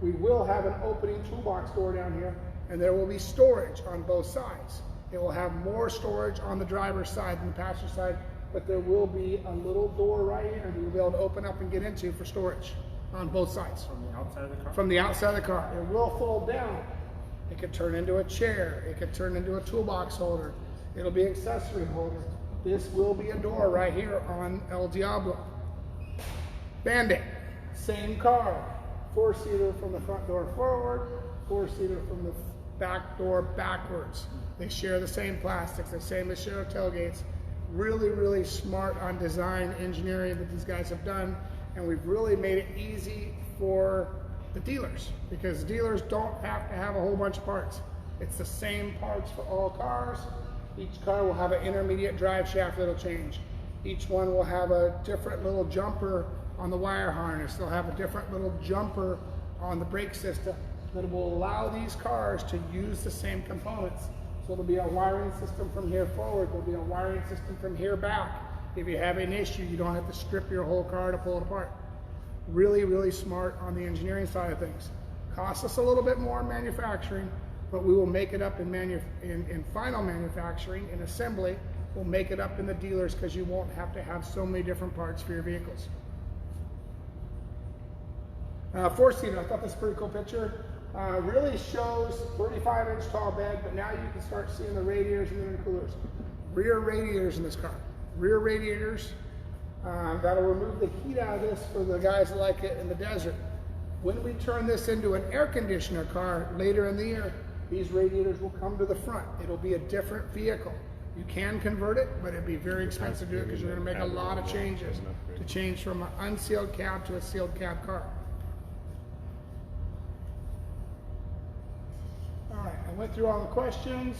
We will have an opening toolbox door down here, and there will be storage on both sides. It will have more storage on the driver's side than the passenger side, but there will be a little door right here that you'll be able to open up and get into for storage on both sides. From the outside of the car? From the outside of the car. It will fold down. It could turn into a chair. It could turn into a toolbox holder. It'll be an accessory holder. This will be a door right here on El Diablo. Bandit, same car. 4-seater from the front door forward, 4-seater from the back door backwards. They share the same plastics, the same as share tailgates. Really, really smart on design engineering that these guys have done, and we've really made it easy for the dealers because dealers don't have to have a whole bunch of parts. It's the same parts for all cars. Each car will have an intermediate drive shaft that'll change. Each one will have a different little jumper on the wire harness. They'll have a different little jumper on the brake system that will allow these cars to use the same components. So there'll be a wiring system from here forward. There'll be a wiring system from here back. If you have an issue, you don't have to strip your whole car to pull it apart. Really, really smart on the engineering side of things. Costs us a little bit more in manufacturing, but we will make it up in final manufacturing, in assembly. We'll make it up in the dealers because you won't have to have so many different parts for your vehicles. Four-seater, I thought this was a pretty cool picture. Really shows 35-inch tall bed, but now you can start seeing the radiators and the intercoolers. Rear radiators in this car. Rear radiators. That'll remove the heat out of this for the guys that like it in the desert. When we turn this into an air conditioner car later in the year, these radiators will come to the front. It'll be a different vehicle. You can convert it, but it'd be very expensive to do it because you're going to make a lot of changes to change from an unsealed cab to a sealed cab car. All right, I went through all the questions.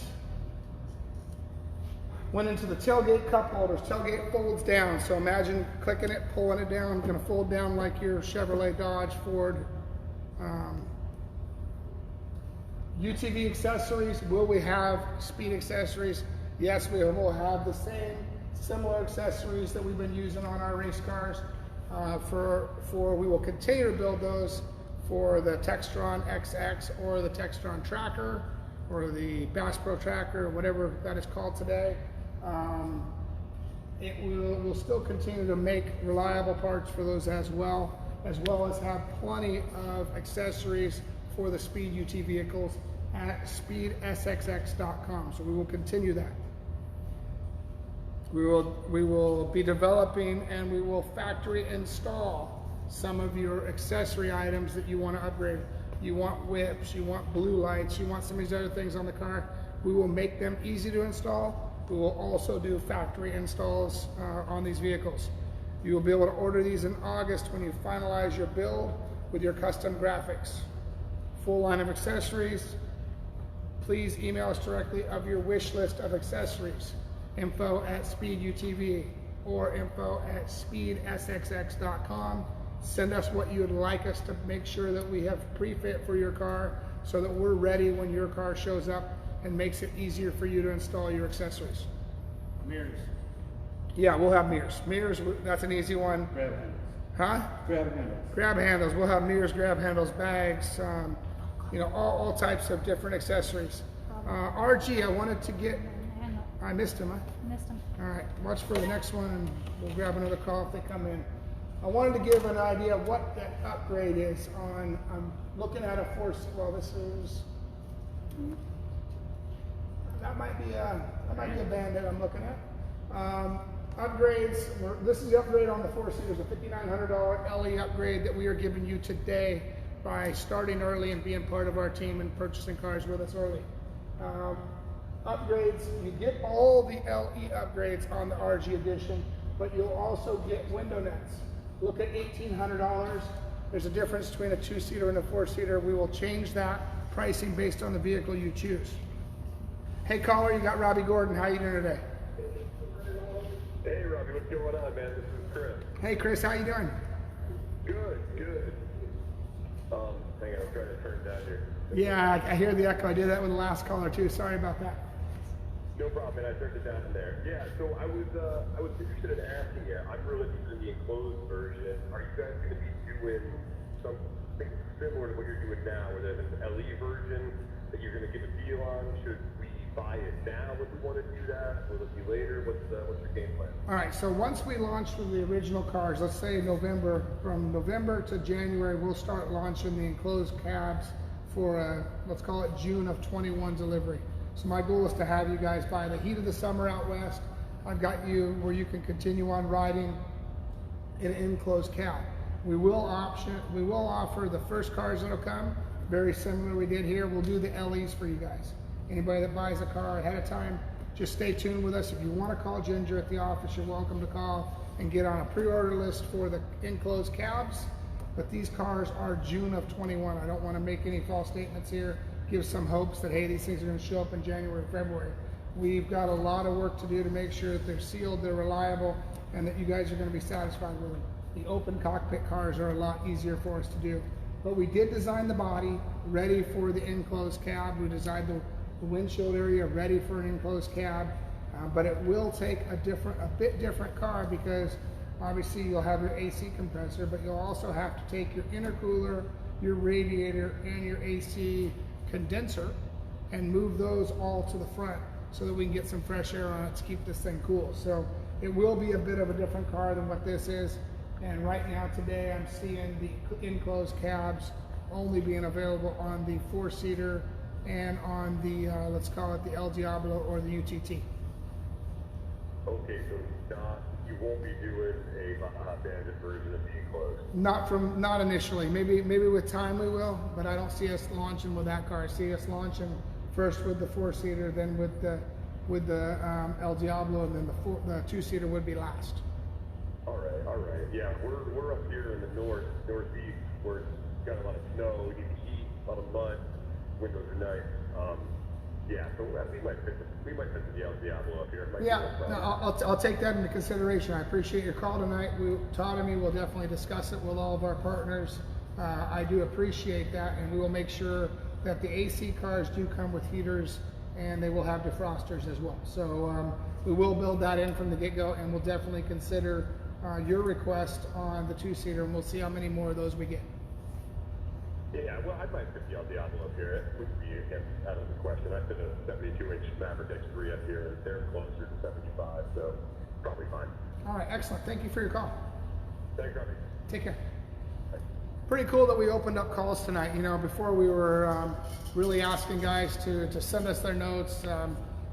Went into the tailgate cup holders. Tailgate folds down, so imagine clicking it, pulling it down. It's going to fold down like your Chevrolet, Dodge, Ford. UTV accessories. Will we have Speed accessories? Yes, we will have the same similar accessories that we've been using on our race cars. We will continue to build those for the Textron XX or the Textron Tracker or the Bass Pro Tracker, whatever that is called today. We'll still continue to make reliable parts for those as well as have plenty of accessories for the Speed UT vehicles at speedsxx.com. So we will continue that. We will be developing and we will factory install some of your accessory items that you want to upgrade. You want whips, you want blue lights, you want some of these other things on the car. We will make them easy to install. We will also do factory installs on these vehicles. You will be able to order these in August when you finalize your build with your custom graphics. Full line of accessories. Please email us directly of your wish list of accessories. info@Speed UTV or info@speedsxx.com. Send us what you would like us to make sure that we have pre-fit for your car so that we're ready when your car shows up and makes it easier for you to install your accessories. Mirrors. Yeah, we'll have mirrors. Mirrors, that's an easy one. Grab handles. Huh? Grab handles. Grab handles. We'll have mirrors, grab handles, bags, all types of different accessories. RG, I wanted to get, I missed him, huh? Missed him. All right, watch for the next one and we'll grab another call if they come in. I wanted to give an idea of what that upgrade is on, I'm looking at a this is, that might be a Bandit I'm looking at. Upgrades, this is the upgrade on the four-seaters, a $5,900 LE upgrade that we are giving you today by starting early and being part of our team and purchasing cars with us early. Upgrades, you get all the LE upgrades on the RG edition, but you'll also get window nets. Look at $1,800. There's a difference between a two-seater and a four-seater. We will change that pricing based on the vehicle you choose. Hey caller, you got Robby Gordon. How you doing today? Hey Robby, what's going on, man? This is Chris. Hey Chris, how you doing? Good. Hang on, I'm trying to turn down here. Yeah, I hear the echo. I did that with the last caller too. Sorry about that. No problem, man. I turned it down there. Yeah, so I was interested in asking you. I'm really interested in the enclosed version. Are you guys going to be doing something similar to what you're doing now, where there's an LE version that you're going to give a deal on? Should we buy it now if we want to do that? Will it be later? What's your game plan? All right, so once we launch with the original cars, let's say November, from November to January, we'll start launching the enclosed cabs for let's call it June of 21 delivery. So my goal is to have you guys by the heat of the summer out west. I've got you where you can continue on riding in an enclosed cab. We will offer the first cars that'll come, very similar we did here. We'll do the LEs for you guys. Anybody that buys a car ahead of time, just stay tuned with us. If you want to call Ginger at the office, you're welcome to call and get on a pre-order list for the enclosed cabs. But these cars are June of 21. I don't want to make any false statements here. Give some hopes that, hey, these things are going to show up in January, February. We've got a lot of work to do to make sure that they're sealed, they're reliable, and that you guys are going to be satisfied with them. The open cockpit cars are a lot easier for us to do. But we did design the body ready for the enclosed cab. We designed windshield area ready for an enclosed cab. But it will take a bit different car, because obviously you'll have your AC compressor, but you'll also have to take your intercooler, your radiator, and your AC condenser and move those all to the front so that we can get some fresh air on it to keep this thing cool. So it will be a bit of a different car than what this is. And right now today I'm seeing the enclosed cabs only being available on the 4-seater and on the, let's call it the El Diablo or the UTT. Okay, so you won't be doing a Baja Bandit version of the enclosed? Not initially. Maybe with time we will, but I don't see us launching with that car. I see us launching first with the 4-seater, then with the El Diablo, and then the 2-seater would be last. All right. Yeah, we're up here in the northeast where it's got a lot of snow, we need heat, a lot of mud, windows are nice. Yeah, so we might fit the El Diablo up here. Yeah, no, I'll take that into consideration. I appreciate your call tonight. Todd and me will definitely discuss it with all of our partners. I do appreciate that, and we will make sure that the AC cars do come with heaters, and they will have defrosters as well. So we will build that in from the get-go, and we'll definitely consider your request on the 2-seater, and we'll see how many more of those we get. Yeah, well, I might fit the El Diablo up here. It wouldn't be out of the question. I fit a 72-inch Maverick X3 up here, and they're closer to 75, so probably fine. All right, excellent. Thank you for your call. Thanks, Robby. Take care. Pretty cool that we opened up calls tonight. You know, before we were really asking guys to send us their notes.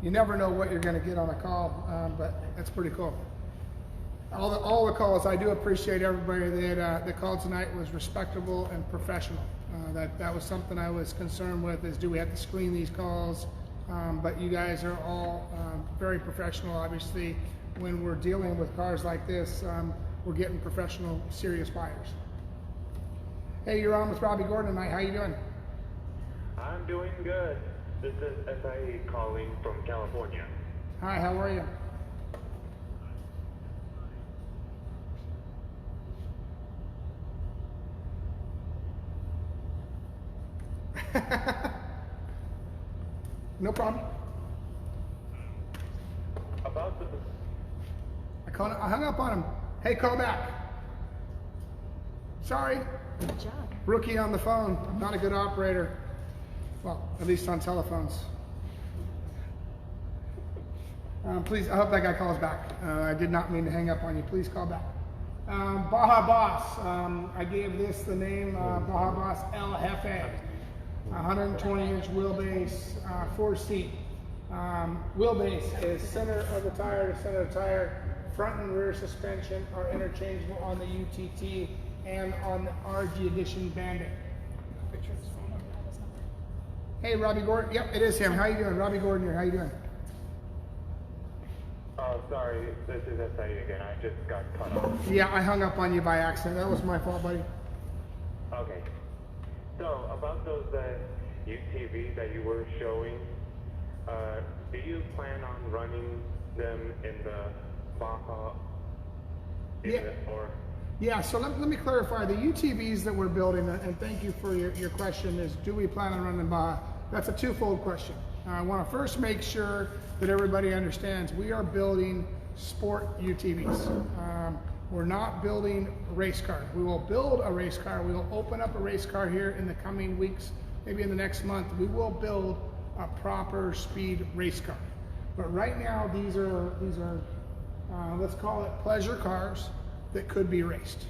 You never know what you're going to get on a call, but that's pretty cool. All the calls, I do appreciate everybody that called tonight was respectable and professional. That was something I was concerned with, is do we have to screen these calls? But you guys are all very professional. Obviously, when we're dealing with cars like this, we're getting professional, serious buyers. Hey, you're on with Robby Gordon tonight. How you doing? I'm doing good. This is SIE calling from California. Hi, how are you? No problem. About the... I hung up on him. Hey, call back. Sorry. Good job. Rookie on the phone. I'm not a good operator. Well, at least on telephones. Please, I hope that guy calls back. I did not mean to hang up on you. Please call back. Baja Boss. I gave this the name Baja Boss El Jefe. 120-inch wheelbase, 4-seat. Wheelbase is center of the tire to center of the tire. Front and rear suspension are interchangeable on the UTT and on the RG Edition Bandit. Hey, Robby Gordon. Yep, it is him. How you doing? Robby Gordon here. How you doing? Oh, sorry. This is SIE again. I just got cut off. Yeah, I hung up on you by accident. That was my fault, buddy. Okay. So, about those UTVs that you were showing, do you plan on running them in the Baja? Yeah, so let me clarify. The UTVs that we're building, and thank you for your question, is do we plan on running Baja? That's a twofold question. I want to first make sure that everybody understands we are building sport UTVs. We're not building race cars. We will build a race car. We will open up a race car here in the coming weeks, maybe in the next month. We will build a proper speed race car. But right now, these are let's call it pleasure cars that could be raced.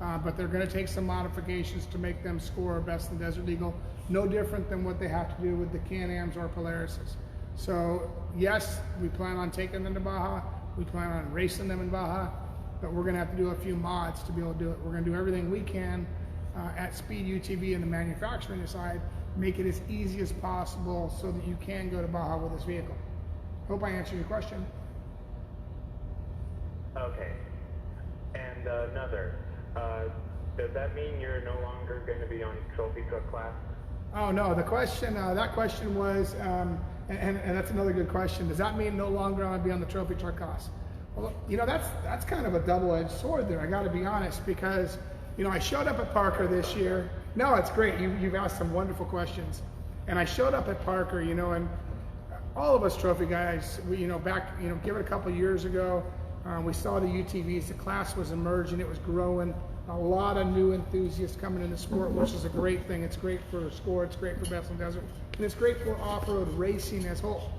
But they're going to take some modifications to make them score best in desert legal. No different than what they have to do with the Can-Ams or Polarises. So yes, we plan on taking them to Baja. We plan on racing them in Baja. But we're going to have to do a few mods to be able to do it. We're going to do everything we can at Speed UTV and the manufacturing side, make it as easy as possible so that you can go to Baja with this vehicle. Hope I answered your question. Okay. And another, does that mean you're no longer going to be on trophy truck class? Oh no, the question, that question was, and that's another good question. Does that mean no longer I'm going to be on the trophy truck class? Well, you know, that's kind of a double-edged sword there, I got to be honest, because, you know, I showed up at Parker this year. No, it's great. You've asked some wonderful questions. And I showed up at Parker, you know, and all of us trophy guys, we, back, give it a couple years ago, we saw the UTVs, the class was emerging, it was growing, a lot of new enthusiasts coming in the sport, which is a great thing. It's great for SCORE, it's great for Bethlehem Desert, and it's great for off-road racing as a whole.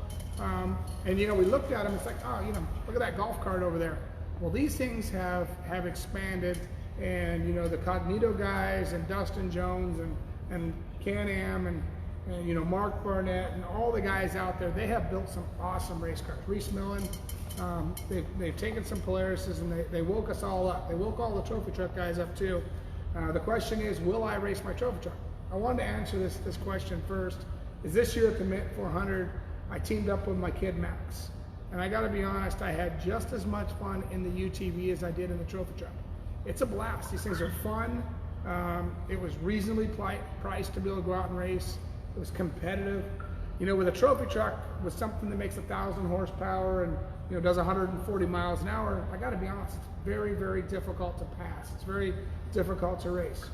And we looked at them, it's like, oh, look at that golf cart over there. Well, these things have expanded, and the Cognito guys and Dustin Jones and Can-Am and Mark Barnett and all the guys out there, they have built some awesome race cars. Reese Millen, they've taken some Polarises and they woke us all up. They woke all the trophy truck guys up too. The question is, will I race my trophy truck? I wanted to answer this question first. Is this year at the Mint 400, I teamed up with my kid Max. And I gotta be honest, I had just as much fun in the UTV as I did in the trophy truck. It's a blast, these things are fun. It was reasonably priced to be able to go out and race. It was competitive. With a trophy truck, with something that makes 1,000 horsepower and does 140 miles an hour, I gotta be honest, it's very, very difficult to pass. It's very difficult to race.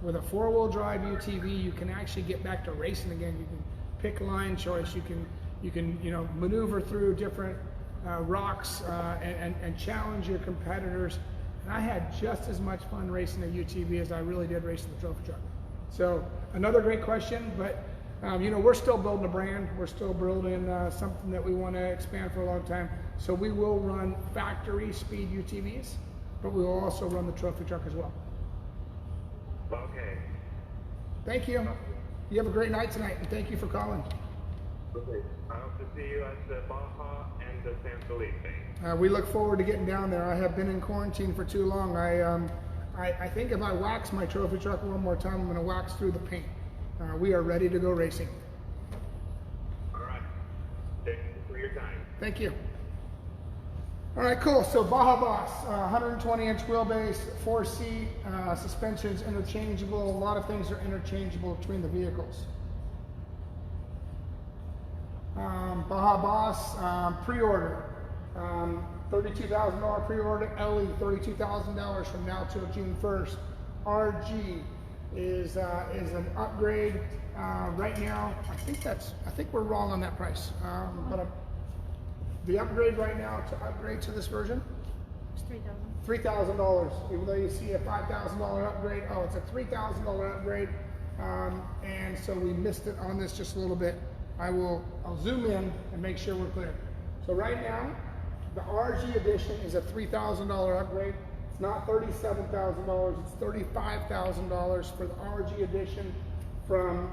With a four-wheel drive UTV, you can actually get back to racing again. You can pick line choice. You can maneuver through different rocks and challenge your competitors. And I had just as much fun racing a UTV as I really did racing the trophy truck. So another great question, but we're still building a brand. We're still building something that we want to expand for a long time. So we will run factory speed UTVs, but we will also run the trophy truck as well. Okay. Thank you. You have a great night tonight, and thank you for calling. Okay. I hope to see you at the Baja and the San Felipe. We look forward to getting down there. I have been in quarantine for too long. I think if I wax my trophy truck one more time, I'm going to wax through the paint. We are ready to go racing. All right. Thank you for your time. Thank you. All right, cool. So Baja Boss, 120-inch wheelbase, 4-seat, suspensions interchangeable. A lot of things are interchangeable between the vehicles. Baja Boss pre-order, $32,000 pre-order. LE, $32,000 from now till June 1st. RG is an upgrade right now. I think we're wrong on that price, but the upgrade right now to upgrade to this version, It's $3,000. Even though you see a $5,000 upgrade, oh, it's a $3,000 upgrade, and so we missed it on this just a little bit. I'll zoom in and make sure we're clear. So right now, the RG edition is a $3,000 upgrade. It's not $37,000. It's $35,000 for the RG edition from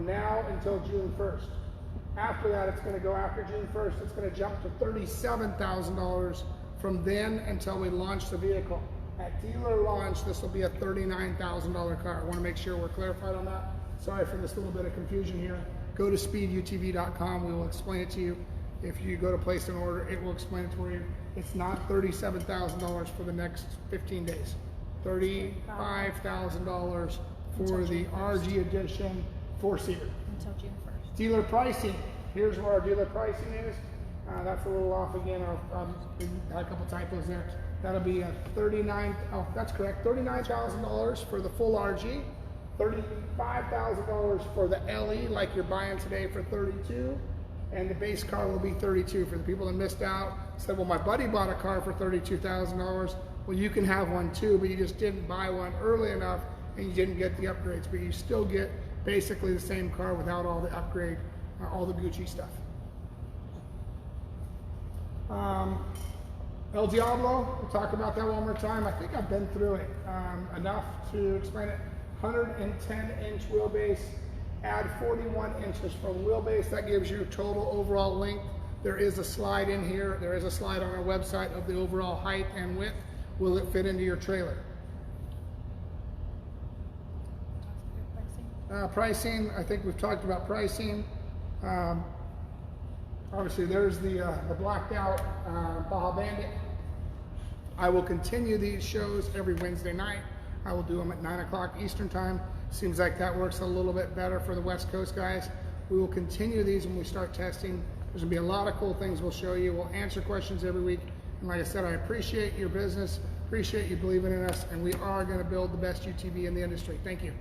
now until June 1st. After that, it's going to go after June 1st. It's going to jump to $37,000 from then until we launch the vehicle. At dealer launch, this will be a $39,000 car. I want to make sure we're clarified on that. Sorry for this little bit of confusion here. Go to speedutv.com. We will explain it to you. If you go to place an order, it will explain it to you. It's not $37,000 for the next 15 days. $35,000 for the RG edition 4-seater. until June 1st. Dealer pricing. Here's where our dealer pricing is. That's a little off again. We had a couple typos there. That'll be a that's correct. $39,000 for the full RG. $35,000 for the LE, like you're buying today, for $32,000, and the base car will be $32,000. For the people that missed out, said, well, my buddy bought a car for $32,000. Well, you can have one too, but you just didn't buy one early enough, and you didn't get the upgrades. But you still get basically the same car without all the upgrade, all the Gucci stuff. El Diablo, we'll talk about that one more time. I think I've been through it enough to explain it. 110-inch wheelbase, add 41 inches from wheelbase. That gives you total overall length. There is a slide in here. There is a slide on our website of the overall height and width. Will it fit into your trailer? Pricing, I think we've talked about pricing. Obviously, there's the blacked out Baja Bandit. I will continue these shows every Wednesday night. I will do them at 9 o'clock Eastern time. Seems like that works a little bit better for the West Coast guys. We will continue these when we start testing. There's gonna be a lot of cool things we'll show you. We'll answer questions every week. And like I said, I appreciate your business, appreciate you believing in us, and we are gonna build the best UTV in the industry. Thank you.